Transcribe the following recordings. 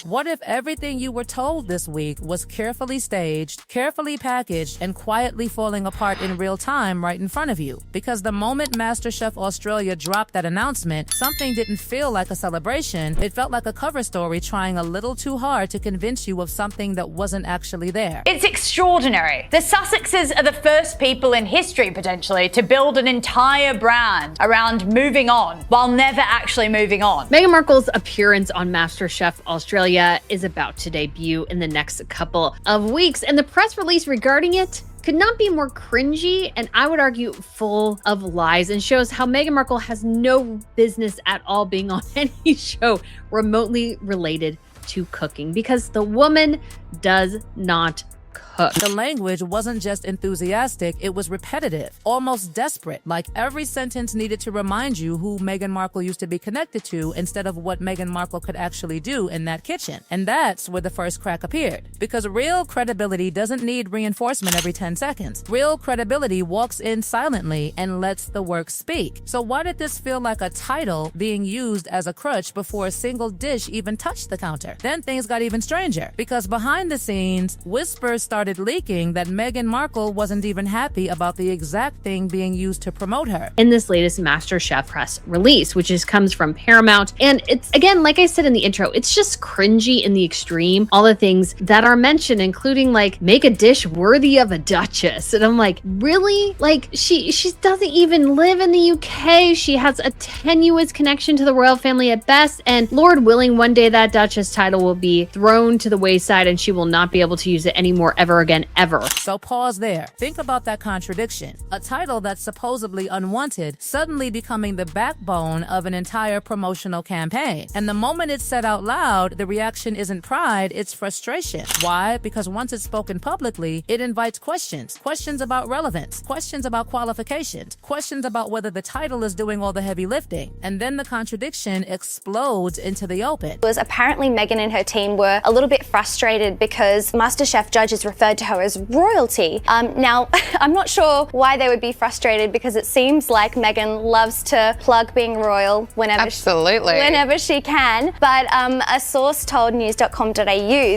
What if everything you were told this week was carefully staged, carefully packaged, and quietly falling apart in real time right in front of you? Because the moment MasterChef Australia dropped that announcement, something didn't feel like a celebration. It felt like a cover story trying a little too hard to convince you of something that wasn't actually there. It's extraordinary. The Sussexes are the first people in history, potentially, to build an entire brand around moving on while never actually moving on. Meghan Markle's appearance on MasterChef Australia is about to debut in the next couple of weeks, and the press release regarding it could not be more cringy and I would argue full of lies, and shows how Meghan Markle has no business at all being on any show remotely related to cooking, because the woman does not cook. The language wasn't just enthusiastic, it was repetitive, almost desperate, like every sentence needed to remind you who Meghan Markle used to be connected to instead of what Meghan Markle could actually do in that kitchen. And that's where the first crack appeared. Because real credibility doesn't need reinforcement every 10 seconds. Real credibility walks in silently and lets the work speak. So why did this feel like a title being used as a crutch before a single dish even touched the counter? Then things got even stranger, because behind the scenes, whispers started leaking that Meghan Markle wasn't even happy about the exact thing being used to promote her. In this latest MasterChef press release, which comes from Paramount, and it's, again, like I said in the intro, it's just cringy in the extreme. All the things that are mentioned, including like, make a dish worthy of a duchess. And I'm like, really? Like, she doesn't even live in the UK. She has a tenuous connection to the royal family at best, and Lord willing, one day that duchess title will be thrown to the wayside and she will not be able to use it anymore ever again, ever. So pause there. Think about that contradiction. A title that's supposedly unwanted suddenly becoming the backbone of an entire promotional campaign. And the moment it's said out loud, the reaction isn't pride, it's frustration. Why? Because once it's spoken publicly, it invites questions. Questions about relevance, questions about qualifications, questions about whether the title is doing all the heavy lifting. And then the contradiction explodes into the open. Apparently Meghan and her team were a little bit frustrated because MasterChef judges referred to her as royalty. Now, I'm not sure why they would be frustrated, because it seems like Meghan loves to plug being royal whenever she can. But a source told news.com.au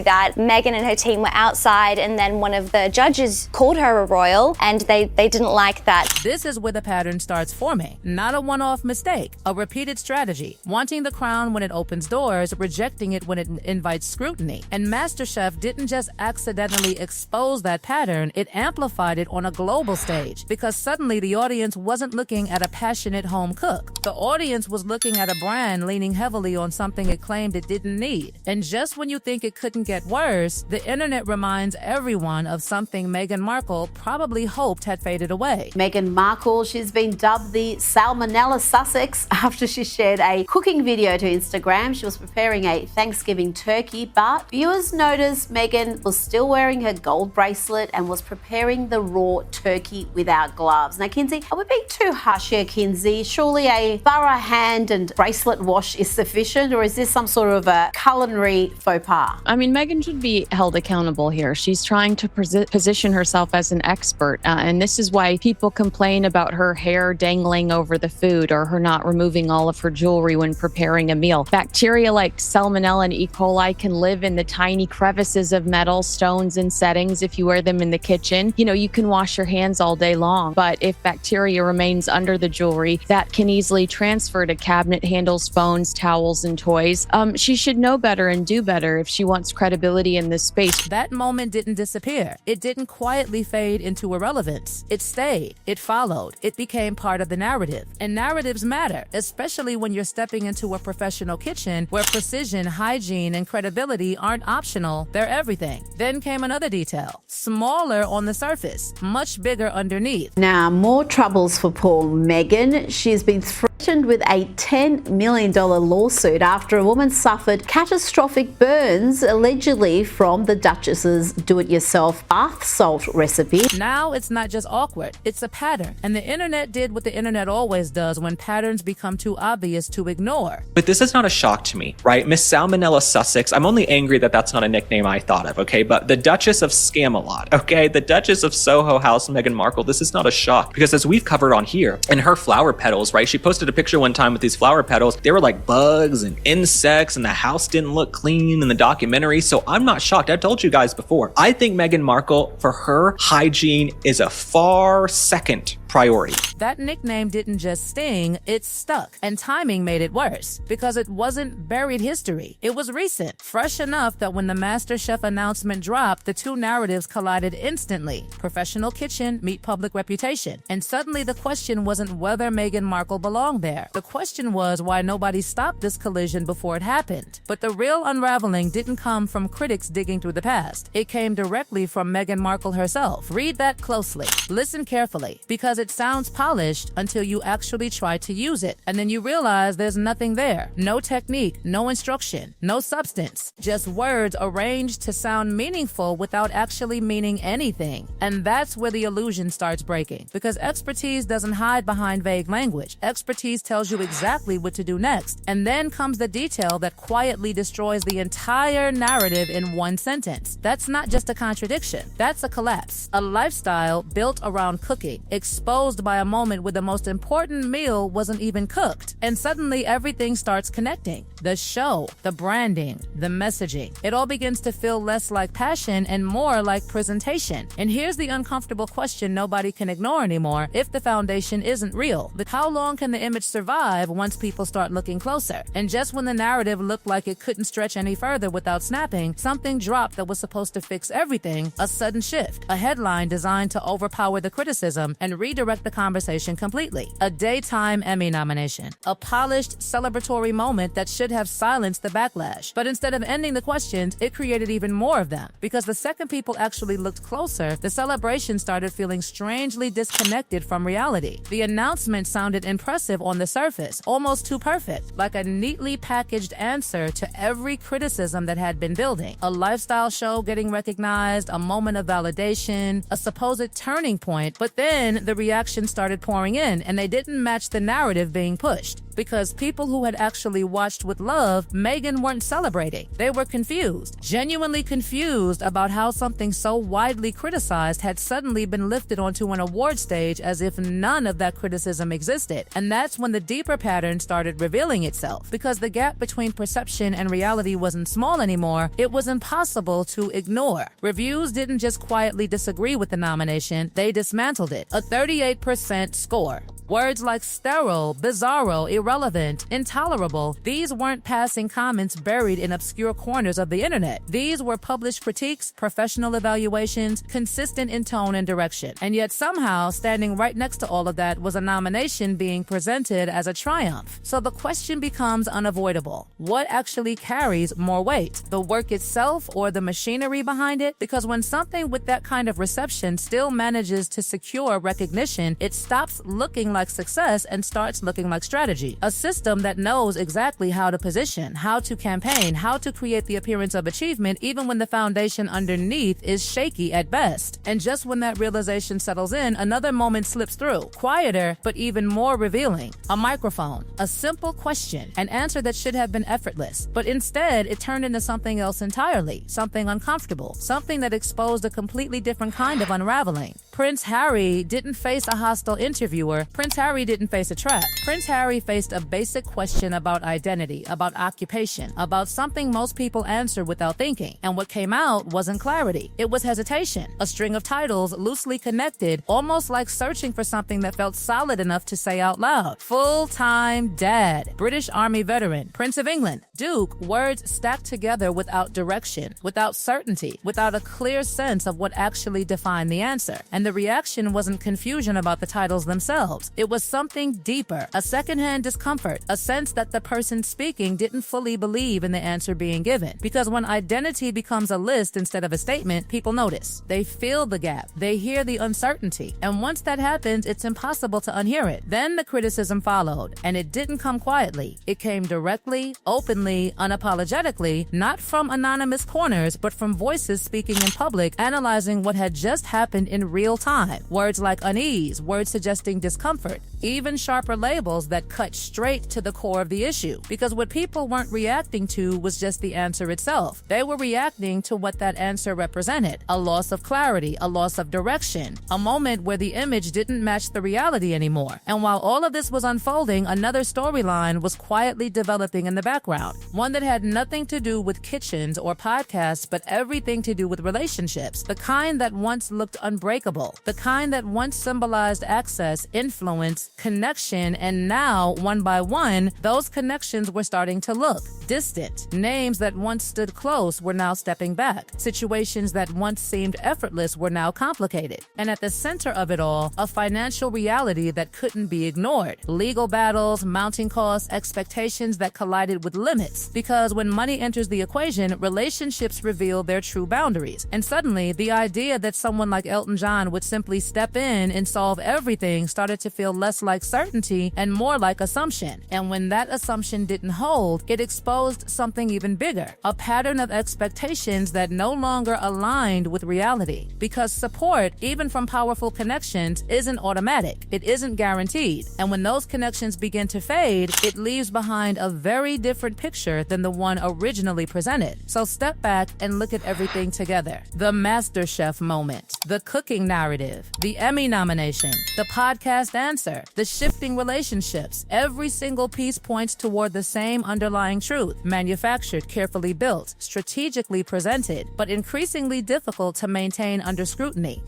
that Meghan and her team were outside, and then one of the judges called her a royal, and they didn't like that. This is where the pattern starts forming. Not a one-off mistake, a repeated strategy. Wanting the crown when it opens doors, rejecting it when it invites scrutiny. And MasterChef didn't just accidentally expose that pattern, it amplified it on a global stage, because suddenly the audience wasn't looking at a passionate home cook. The audience was looking at a brand leaning heavily on something it claimed it didn't need. And just when you think it couldn't get worse, the internet reminds everyone of something Meghan Markle probably hoped had faded away. Meghan Markle, she's been dubbed the Salmonella Sussex after she shared a cooking video to Instagram. She was preparing a Thanksgiving turkey, but viewers noticed Meghan was still wearing her gold bracelet and was preparing the raw turkey without gloves. Now, Kinsey, are we being too harsh here, Kinsey? Surely a thorough hand and bracelet wash is sufficient, or is this some sort of a culinary faux pas? I mean, Meghan should be held accountable here. She's trying to position herself as an expert, and this is why people complain about her hair dangling over the food or her not removing all of her jewelry when preparing a meal. Bacteria like Salmonella and E. coli can live in the tiny crevices of metal, stones, and settings if you wear them in the kitchen. You know, you can wash your hands all day long, but if bacteria remains under the jewelry, that can easily transfer to cabinet handles, phones, towels, and toys. She should know better and do better if she wants credibility in this space. That moment didn't disappear. It didn't quietly fade into irrelevance. It stayed. It followed. It became part of the narrative. And narratives matter, especially when you're stepping into a professional kitchen where precision, hygiene, and credibility aren't optional. They're everything. Then came another detail. Smaller on the surface, much bigger underneath. Now, more troubles for poor Meghan. She's been threatened with a $10 million lawsuit after a woman suffered catastrophic burns, allegedly from the Duchess's do-it-yourself bath salt recipe. Now it's not just awkward, it's a pattern. And the internet did what the internet always does when patterns become too obvious to ignore. But this is not a shock to me, right? Miss Salmonella Sussex, I'm only angry that that's not a nickname I thought of, okay? But the Duchess of Scamelot, okay? The Duchess of Soho House, Meghan Markle, this is not a shock. Because as we've covered on here, in her flower petals, right, she posted posted a picture one time with these flower petals. They were like bugs and insects, and the house didn't look clean in the documentary. So I'm not shocked. I've told you guys before. I think Meghan Markle, for her, hygiene is a far second priority. That nickname didn't just sting, it stuck. And timing made it worse, because it wasn't buried history. It was recent, fresh enough that when the MasterChef announcement dropped, the two narratives collided instantly. Professional kitchen meet public reputation. And suddenly the question wasn't whether Meghan Markle belonged there. The question was why nobody stopped this collision before it happened. But the real unraveling didn't come from critics digging through the past. It came directly from Meghan Markle herself. Read that closely. Listen carefully, because it sounds polished until you actually try to use it. And then you realize there's nothing there. No technique, no instruction, no substance. Just words arranged to sound meaningful without actually meaning anything. And that's where the illusion starts breaking. Because expertise doesn't hide behind vague language. Expertise tells you exactly what to do next. And then comes the detail that quietly destroys the entire narrative in one sentence. That's not just a contradiction. That's a collapse. A lifestyle built around cooking, exposed by a moment where the most important meal wasn't even cooked. And suddenly everything starts connecting. The show, the branding, the messaging. It all begins to feel less like passion and more like presentation. And here's the uncomfortable question nobody can ignore anymore if the foundation isn't real. But how long can the image survive once people start looking closer? And just when the narrative looked like it couldn't stretch any further without snapping, something dropped that was supposed to fix everything. A sudden shift. A headline designed to overpower the criticism and redirect the conversation completely. A daytime Emmy nomination. A polished, celebratory moment that should have silenced the backlash. But instead of ending the questions, it created even more of them. Because the second people actually looked closer, the celebration started feeling strangely disconnected from reality. The announcement sounded impressive on the surface, almost too perfect, like a neatly packaged answer to every criticism that had been building. A lifestyle show getting recognized, a moment of validation, a supposed turning point, but then the reaction started pouring in, and they didn't match the narrative being pushed. Because people who had actually watched with love, Meghan weren't celebrating. They were confused, genuinely confused about how something so widely criticized had suddenly been lifted onto an award stage as if none of that criticism existed. And that's when the deeper pattern started revealing itself. Because the gap between perception and reality wasn't small anymore, it was impossible to ignore. Reviews didn't just quietly disagree with the nomination, they dismantled it. A 38% score. Words like sterile, bizarro, irrelevant, intolerable, these weren't passing comments buried in obscure corners of the internet. These were published critiques, professional evaluations, consistent in tone and direction. And yet somehow, standing right next to all of that was a nomination being presented as a triumph. So the question becomes unavoidable. What actually carries more weight? The work itself or the machinery behind it? Because when something with that kind of reception still manages to secure recognition, it stops looking like success and starts looking like strategy. A system that knows exactly how to position, how to campaign, how to create the appearance of achievement even when the foundation underneath is shaky at best. And just when that realization settles in, another moment slips through. Quieter, but even more revealing. A microphone. A simple question. An answer that should have been effortless. But instead, it turned into something else entirely. Something uncomfortable. Something that exposed a completely different kind of unraveling. Prince Harry didn't face a hostile interviewer. Prince Harry didn't face a trap. Prince Harry faced a basic question about identity, about occupation, about something most people answer without thinking. And what came out wasn't clarity. It was hesitation. A string of titles loosely connected, almost like searching for something that felt solid enough to say out loud. Full-time dad, British Army veteran, Prince of England, Duke, words stacked together without direction, without certainty, without a clear sense of what actually defined the answer. And the reaction wasn't confusion about the titles themselves. It was something deeper, a secondhand discomfort, a sense that the person speaking didn't fully believe in the answer being given. Because when identity becomes a list instead of a statement, people notice. They feel the gap. They hear the uncertainty. And once that happens, it's impossible to unhear it. Then the criticism followed, and it didn't come quietly. It came directly, openly, unapologetically, not from anonymous corners, but from voices speaking in public, analyzing what had just happened in real time. Words like unease, words suggesting discomfort, even sharper labels that cut straight to the core of the issue. Because what people weren't reacting to was just the answer itself. They were reacting to what that answer represented: a loss of clarity, a loss of direction, a moment where the image didn't match the reality anymore. And while all of this was unfolding, another storyline was quietly developing in the background, one that had nothing to do with kitchens or podcasts, but everything to do with relationships, the kind that once looked unbreakable, the kind that once symbolized access, influence, connection, and now, one by one, those connections were starting to look distant. Names that once stood close were now stepping back. Situations that once seemed effortless were now complicated. And at the center of it all, a financial reality that couldn't be ignored. Legal battles, mounting costs, expectations that collided with limits. Because when money enters the equation, relationships reveal their true boundaries. And suddenly, the idea that someone like Elton John would simply step in and solve everything started to feel less like certainty and more like assumption. And when that assumption didn't hold, it exposed something even bigger, a pattern of expectations that no longer aligned with reality. Because support, even from powerful connections, isn't automatic. It isn't guaranteed. And when those connections begin to fade, it leaves behind a very different picture than the one originally presented. So step back and look at everything together. The MasterChef moment, the cooking narrative, the Emmy nomination, the podcast answer, the shifting relationships. Every single piece points toward the same underlying truth: manufactured, carefully built, strategically presented, but increasingly difficult to maintain under scrutiny.